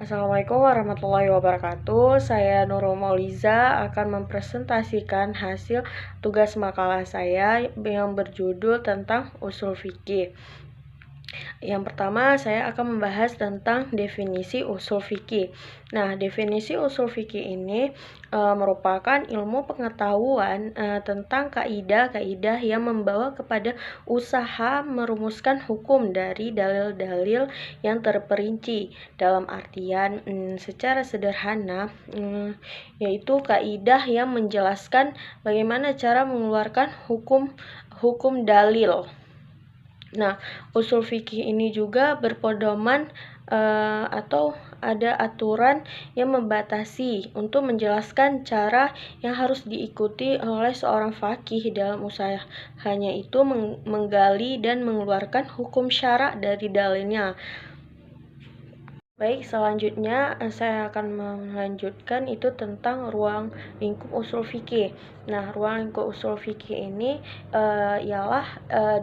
Assalamualaikum warahmatullahi wabarakatuh. Saya Nurul Mauliza akan mempresentasikan hasil tugas makalah saya yang berjudul tentang usul fikih. Yang pertama, saya akan membahas tentang definisi usul fikih. Nah, definisi usul fikih ini merupakan ilmu pengetahuan tentang kaidah-kaidah yang membawa kepada usaha merumuskan hukum dari dalil-dalil yang terperinci. Dalam artian secara sederhana, yaitu kaidah yang menjelaskan bagaimana cara mengeluarkan hukum dalil. Nah, usul fikih ini juga berpedoman atau ada aturan yang membatasi untuk menjelaskan cara yang harus diikuti oleh seorang faqih dalam usahanya itu menggali dan mengeluarkan hukum syara dari dalilnya. Baik, selanjutnya saya akan melanjutkan itu tentang ruang lingkup usul fikih. Nah, ruang lingkup usul fikih ini ialah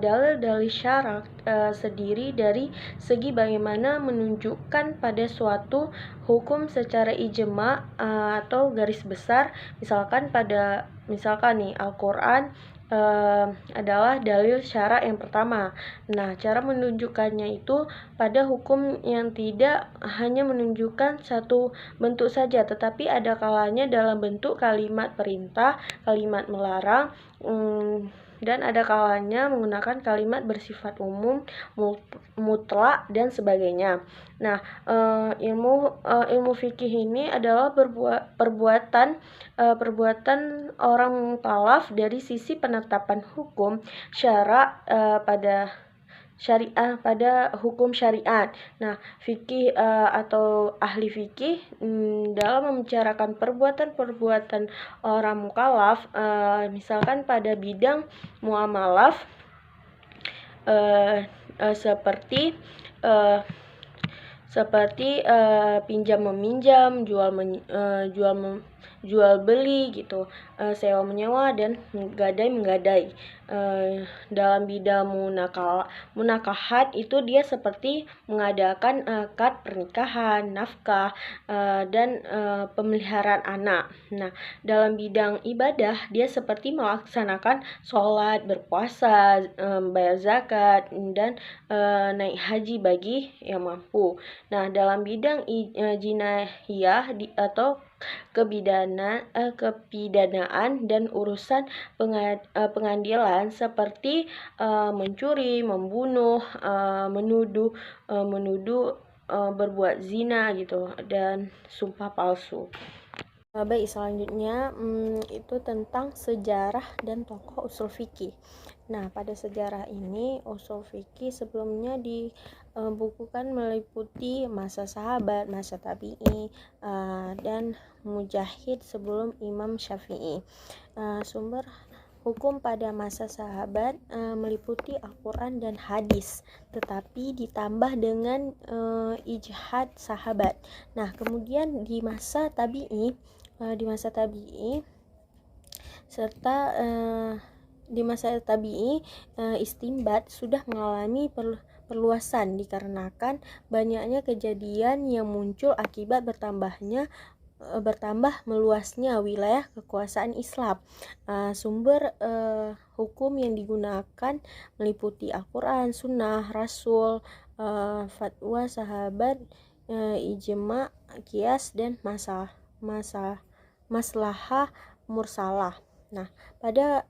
dalil-dalil syarak sendiri dari segi bagaimana menunjukkan pada suatu hukum secara ijma atau garis besar. Misalkan nih Al-Quran adalah dalil syarak yang pertama. Nah, cara menunjukkannya itu pada hukum yang tidak hanya menunjukkan satu bentuk saja, tetapi ada kalanya dalam bentuk kalimat perintah, kalimat melarang, dan ada kalanya menggunakan kalimat bersifat umum, mutlak, dan sebagainya. Nah, ilmu fikih ini adalah perbuatan orang mukallaf dari sisi penetapan hukum syara pada hukum syariat. Nah, fikih atau ahli fikih dalam membicarakan perbuatan-perbuatan orang mukallaf, misalkan pada bidang muamalah seperti pinjam meminjam, jual beli gitu, sewa menyewa, dan gadai menggadai. Dalam bidang munakahat itu dia seperti mengadakan akad pernikahan, nafkah, dan pemeliharaan anak. Nah, dalam bidang ibadah dia seperti melaksanakan sholat, berpuasa, bayar zakat, dan naik haji bagi yang mampu. Nah, dalam bidang jinayah atau kepidanaan dan urusan pengadilan seperti mencuri, membunuh, menuduh berbuat zina gitu, dan sumpah palsu. Baik, selanjutnya itu tentang sejarah dan tokoh usul fikih. Nah, pada sejarah ini usul fikih sebelumnya dibukukan meliputi masa sahabat, masa tabi'i, dan mujahid sebelum Imam Syafi'i. Sumber hukum pada masa sahabat meliputi Al-Quran dan hadis, tetapi ditambah dengan ijtihad sahabat. Nah, kemudian di masa tabi'i istimbat sudah mengalami perluasan dikarenakan banyaknya kejadian yang muncul akibat bertambah meluasnya wilayah kekuasaan Islam. Sumber hukum yang digunakan meliputi Al-Quran, Sunnah, Rasul, fatwa sahabat, ijma, qiyas, dan maslahah mursalah. Nah, pada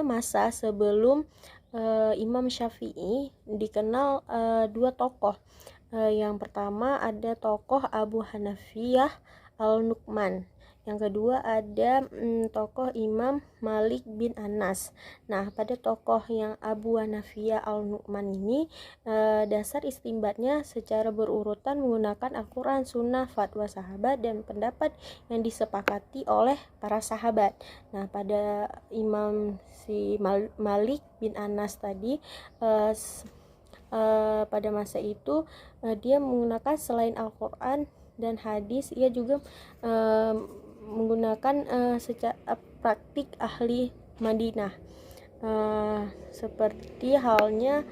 masa sebelum Imam Syafi'i dikenal dua tokoh. Yang pertama ada tokoh Abu Hanifah Al-Nu'man. Yang kedua ada tokoh Imam Malik bin Anas. Nah, pada tokoh yang Abu Hanifah Al-Nu'man ini dasar istimbatnya secara berurutan menggunakan Al-Quran, Sunnah, fatwa sahabat, dan pendapat yang disepakati oleh para sahabat. Nah, pada Imam Malik bin Anas tadi pada masa itu dia menggunakan selain Al-Quran dan hadis, ia juga menggunakan secara praktik ahli Madinah, seperti halnya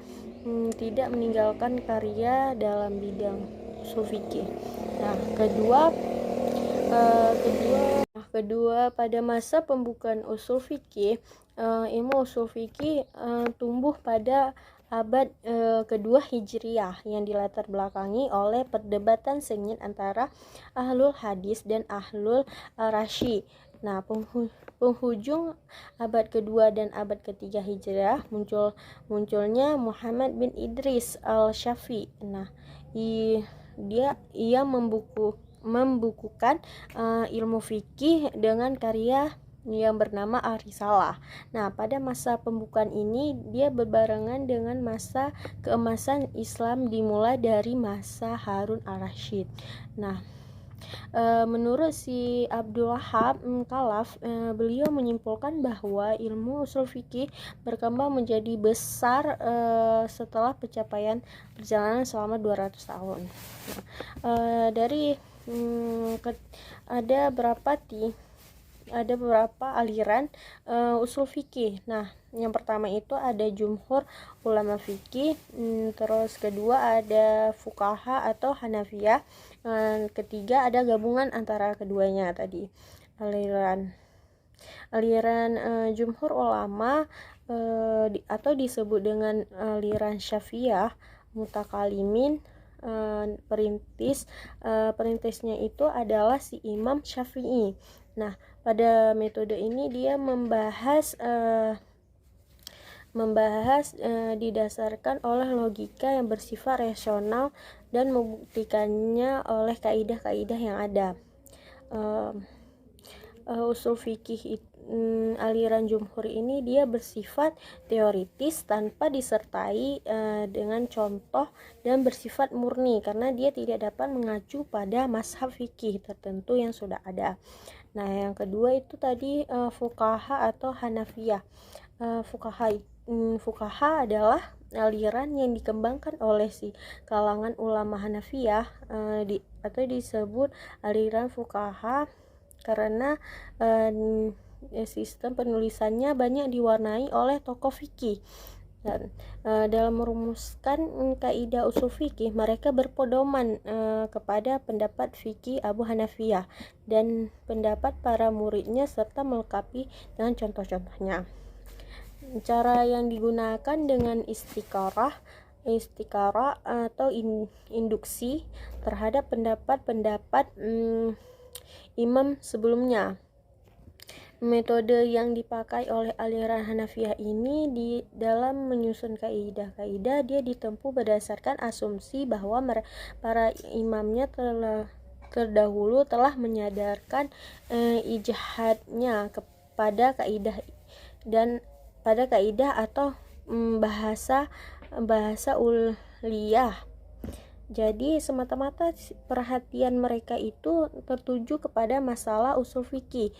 tidak meninggalkan karya dalam bidang ushul fikih. Nah, kedua pada masa pembukaan ushul fikih, ilmu ushul fikih tumbuh pada abad kedua Hijriah yang dilatar belakangi oleh perdebatan sengit antara ahlul hadis dan ahlul rasyid. Nah, penghujung abad kedua dan abad ketiga Hijriah munculnya Muhammad bin Idris al-Syafi'i. Nah, ia membukukan ilmu fikih dengan karya yang bernama Ar-Risalah. Nah, pada masa pembukaan ini dia berbarengan dengan masa keemasan Islam dimulai dari masa Harun al-Rasyid. Nah, menurut si Abdul Wahab Khalaf, beliau menyimpulkan bahwa ilmu ushul fikih berkembang menjadi besar setelah pencapaian perjalanan selama 200 tahun. Ada beberapa aliran ushul fikih. Nah, yang pertama itu ada jumhur ulama fikih, terus kedua ada fuqaha atau Hanafiyah, ketiga ada gabungan antara keduanya tadi. Aliran jumhur ulama atau disebut dengan aliran Syafi'iyah mutakalimin, perintisnya itu adalah si Imam Syafi'i. Nah, pada metode ini dia membahas didasarkan oleh logika yang bersifat rasional dan membuktikannya oleh kaidah-kaidah yang ada. Ushul fikih aliran jumhur ini dia bersifat teoritis tanpa disertai dengan contoh dan bersifat murni karena dia tidak dapat mengacu pada mazhab fikih tertentu yang sudah ada. Nah, yang kedua itu tadi fuqaha atau Hanafiyah. Fuqaha adalah aliran yang dikembangkan oleh si kalangan ulama Hanafiyah atau disebut aliran fuqaha karena sistem penulisannya banyak diwarnai oleh tokoh fikih. Dan dalam merumuskan kaidah ushul fikih, mereka berpedoman kepada pendapat fikih Abu Hanifah dan pendapat para muridnya serta melengkapi dengan contoh-contohnya. Cara yang digunakan dengan istiqarah atau induksi terhadap pendapat-pendapat imam sebelumnya. Metode yang dipakai oleh aliran Hanafiyah ini di dalam menyusun kaidah-kaidah dia ditempuh berdasarkan asumsi bahwa para imamnya terdahulu telah menyadarkan ijtihadnya kepada kaidah dan pada kaidah atau bahasa uliyah. Jadi semata-mata perhatian mereka itu tertuju kepada masalah ushul fikih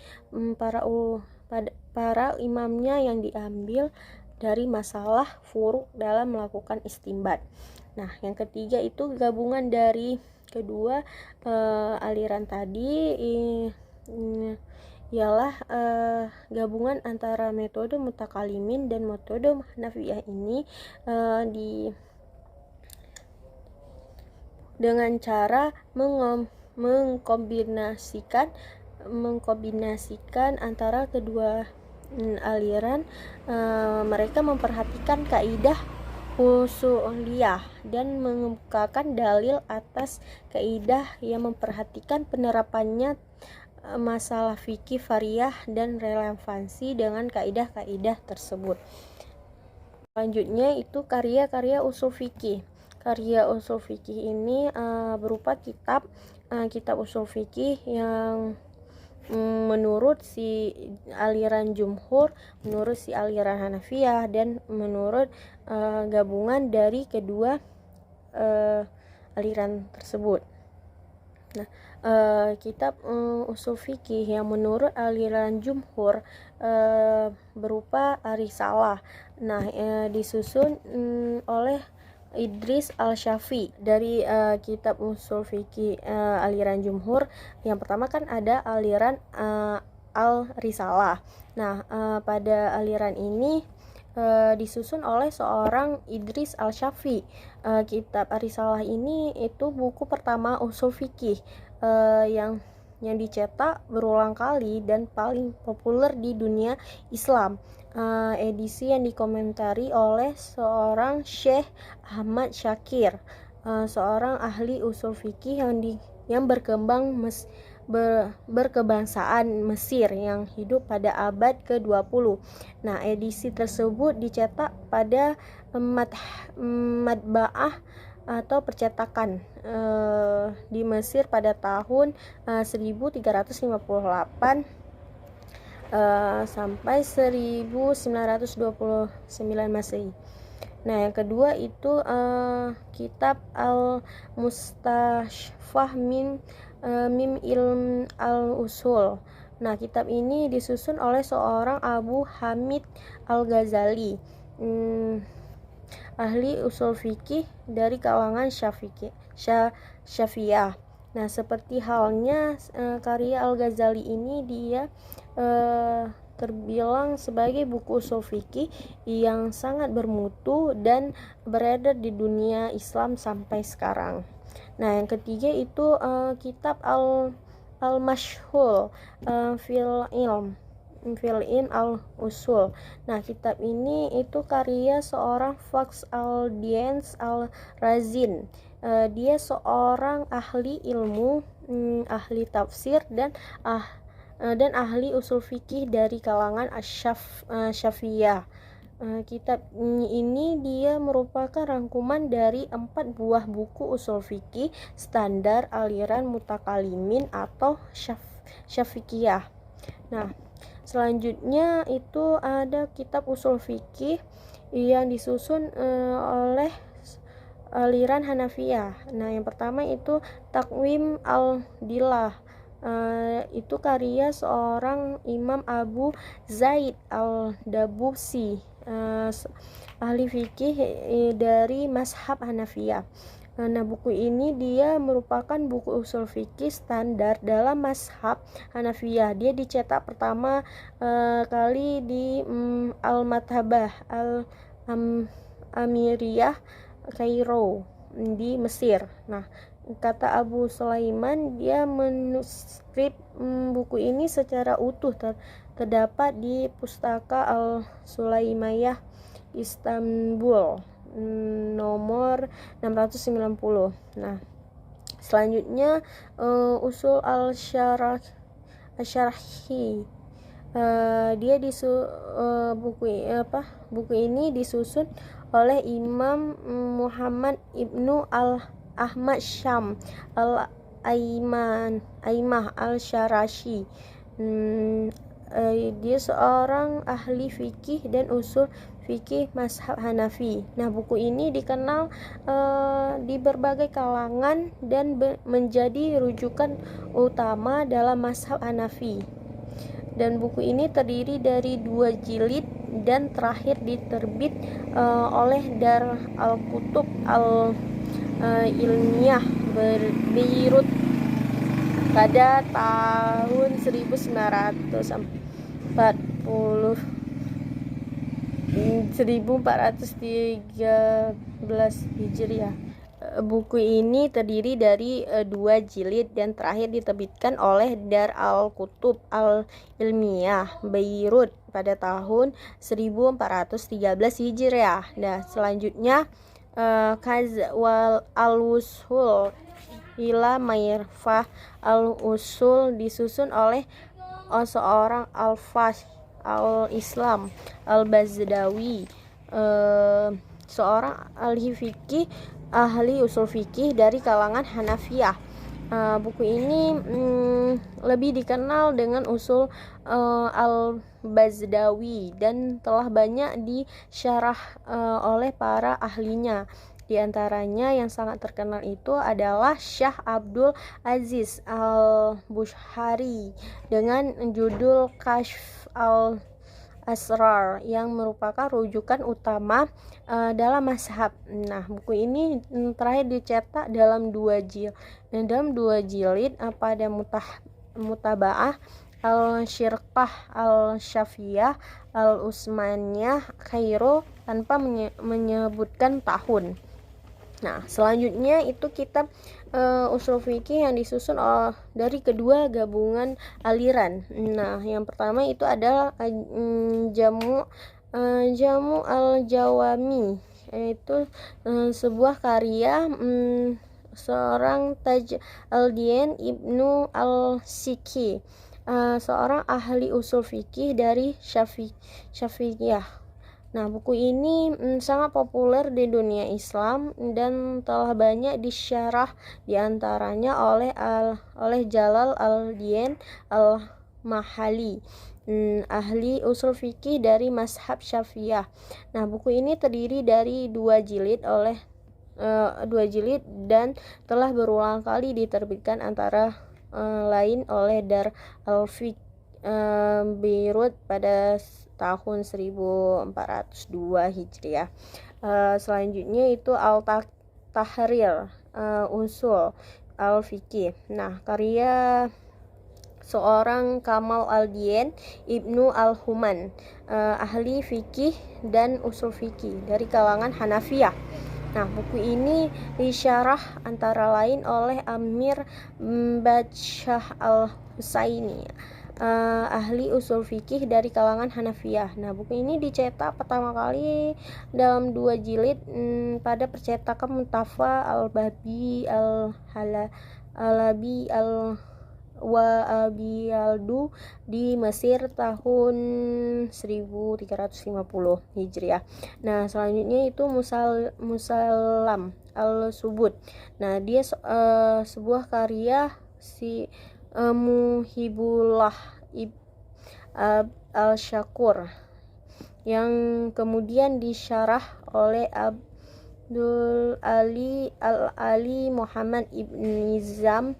para imamnya yang diambil dari masalah furu' dalam melakukan istinbat. Nah, yang ketiga itu gabungan dari kedua aliran tadi ialah gabungan antara metode mutakalimin dan metode Hanafiyah ini dengan cara mengkombinasikan antara kedua aliran. Mereka memperhatikan kaidah usuliyah dan mengemukakan dalil atas kaidah yang memperhatikan penerapannya masalah fikih fariyah dan relevansi dengan kaidah-kaidah tersebut. Selanjutnya itu karya-karya ushul fikih. Karya ushul fikih ini berupa kitab ushul fikih yang menurut si aliran jumhur, menurut si aliran Hanafiyah, dan menurut gabungan dari kedua aliran tersebut. Nah, kitab ushul fikih yang menurut aliran jumhur berupa Ar-Risalah. Nah, disusun oleh Idris al-Syafi'i. Dari kitab ushul fikih aliran jumhur, yang pertama kan ada aliran Al-Risalah. Nah, pada aliran ini disusun oleh seorang Idris Al-Syafi'i. Kitab Ar-Risalah ini itu buku pertama usul fikih yang dicetak berulang kali dan paling populer di dunia Islam. Edisi yang dikomentari oleh seorang Syekh Ahmad Syakir, seorang ahli usul fikih yang berkebangsaan Mesir yang hidup pada abad ke-20. Nah, edisi tersebut dicetak pada matbaah atau percetakan di Mesir pada tahun 1358 sampai 1929 Masehi. Nah, yang kedua itu kitab Al-Mustashfah Mim Ilm Al-Usul. Nah, kitab ini disusun oleh seorang Abu Hamid Al-Ghazali, ahli usul fikih dari kalangan Syafi'iyah. Nah, seperti halnya karya Al-Ghazali ini, dia terbilang sebagai buku usul fikih yang sangat bermutu dan beredar di dunia Islam sampai sekarang. Nah, yang ketiga itu kitab Al-Mashhul fil Ilm Al-Usul. Nah, kitab ini itu karya seorang Fakhr al-Din Al-Razin. Dia seorang ahli ilmu, ahli tafsir dan ahli usul fikih dari kalangan Syafi'iyah. Kitab ini dia merupakan rangkuman dari 4 buah buku usul fikih standar aliran mutakalimin atau Syafi'iyah. Nah, selanjutnya itu ada kitab usul fikih yang disusun oleh aliran Hanafiyah. Nah, yang pertama itu Taqwim al-Dilah. Itu karya seorang Imam Abu Zaid al-Dabusi, ahli fikih dari mazhab Hanafiyah. Nah, buku ini dia merupakan buku usul fikih standar dalam mazhab Hanafiyah. Dia dicetak pertama kali di Al-Mathabah Al-Amiriyah Kairo di Mesir. Nah, kata Abu Sulaiman, dia menuskrip buku ini secara utuh terdapat di Pustaka Al-Sulaimayah Istanbul nomor 690. Nah, selanjutnya usul Al-Syarhi. Dia buku ini disusun oleh Imam Muhammad Ibnu Ahmad Syam Aimah Al-Syarashi. Dia seorang ahli fikih dan usul fikih mazhab Hanafi. Nah, buku ini dikenal di berbagai kalangan dan menjadi rujukan utama dalam mazhab Hanafi. Dan buku ini terdiri dari 2 jilid dan terakhir diterbit oleh Dar Al-Kutub Al-Ilmiyah Beirut pada tahun 1413 Hijriah. Buku ini terdiri dari 2 jilid dan terakhir diterbitkan oleh Dar Al-Kutub Al-Ilmiyah Beirut pada tahun 1413 Hijriah. Nah, selanjutnya Kazwal Al-Usul ila Mairfah Al-Usul disusun oleh seorang Al-Fash Al-Islam Al-Bazdawi, seorang ahli usul fikih dari kalangan Hanafiyah. Buku ini lebih dikenal dengan usul Al-Bazdawi dan telah banyak disyarah oleh para ahlinya. Di antaranya yang sangat terkenal itu adalah Syah Abdul Aziz Al-Bushari dengan judul Kashf Al-Asrar yang merupakan rujukan utama dalam mazhab. Nah, buku ini terakhir dicetak dalam 2 jilid pada Mutabaah Al-Syirqah Al-Syafiyah Al-Utsmaniyah Kairo tanpa menyebutkan tahun. Nah, selanjutnya itu kitab usul fikih yang disusun dari kedua gabungan aliran. Nah, yang pertama itu adalah Jamu al-Jawami, yaitu sebuah karya seorang Taj al-Din Ibnu al-Siki, seorang ahli usul fikih dari Syafi'iyah. Nah, buku ini sangat populer di dunia Islam dan telah banyak disyarah diantaranya oleh Jalal al-Din al-Mahali, ahli usul fikih dari mazhab Syafi'iyah. Nah, buku ini terdiri dari dua jilid dan telah berulang kali diterbitkan antara lain oleh Dar al-Fiqh Beirut pada tahun 1402 Hijriah. Selanjutnya itu Al-Tahrir Usul Al-Fiqih. Nah, karya seorang Kamal al-Din Ibnu al-Human, ahli fikih dan usul fikih dari kalangan Hanafiyah. Nah, buku ini disyarah antara lain oleh Amir Badsyah al-Husaini, ahli usul fikih dari kalangan Hanafiyah. Nah, buku ini dicetak pertama kali dalam 2 jilid pada percetakan Mustafa al-Babi al-Halabi al-Wa'abiyaldu di Mesir tahun 1350 Hijriah. Nah, selanjutnya itu Musallam al-Subud. Nah, dia sebuah karya Muhibullah al-Syakur yang kemudian disyarah oleh Abdul Ali Muhammad Ibn Nizam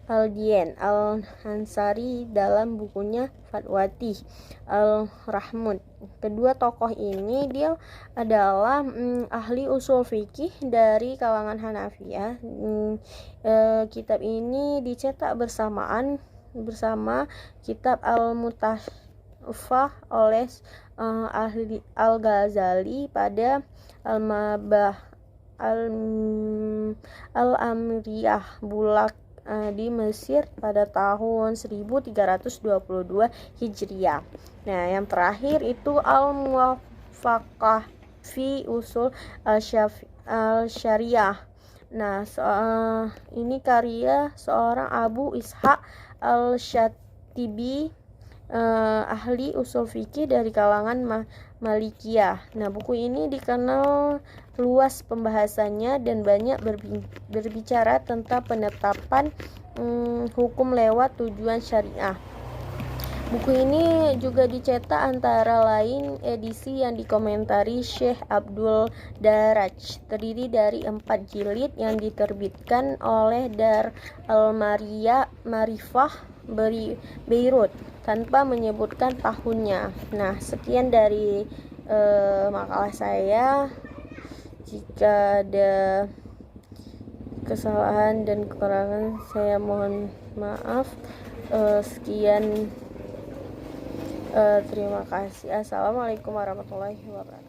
al-Dian al-Ansari dalam bukunya Fatwati al-Rahmud. Kedua tokoh ini dia adalah ahli usul fikih dari kalangan Hanafiyah. Kitab ini dicetak bersama kitab Al-Mutafah oleh ahli Al-Ghazali pada Al-Mabah Al-Amriyah Bulak di Mesir pada tahun 1322 Hijriah. Nah, yang terakhir itu Al-Muwafaqah fi Usul Al-Syariah. Nah, ini karya seorang Abu Ishaq Al-Syatibi, ahli usul fikih dari kalangan Malikiyah. Nah, buku ini dikenal luas pembahasannya dan banyak berbicara tentang penetapan hukum lewat tujuan syariah. Buku ini juga dicetak antara lain edisi yang dikomentari Syekh Abdul Daraj, terdiri dari 4 jilid yang diterbitkan oleh Dar al-Marifah Beirut tanpa menyebutkan tahunnya. Nah, sekian dari makalah saya. Jika ada kesalahan dan kekurangan saya mohon maaf. Sekian, terima kasih. Assalamualaikum warahmatullahi wabarakatuh.